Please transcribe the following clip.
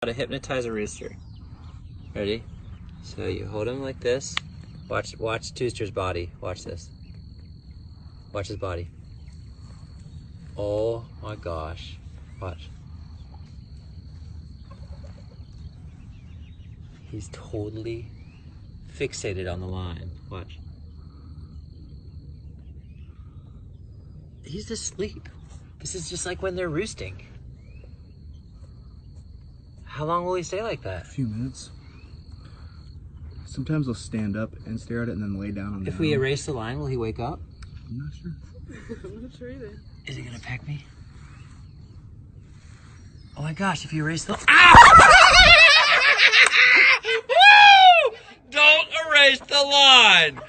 How to hypnotize a rooster. Ready? So you hold him like this. Watch Tooster's body. Watch this. Watch his body. Oh my gosh. Watch. He's totally fixated on the line. Watch. He's asleep. This is just like when they're roosting. How long will he stay like that? A few minutes. Sometimes they'll stand up and stare at it and then lay down on the If we erase the line, will he wake up? I'm not sure. I'm not sure either. Is he gonna peck me? Oh my gosh, if you erase the... Don't erase the line!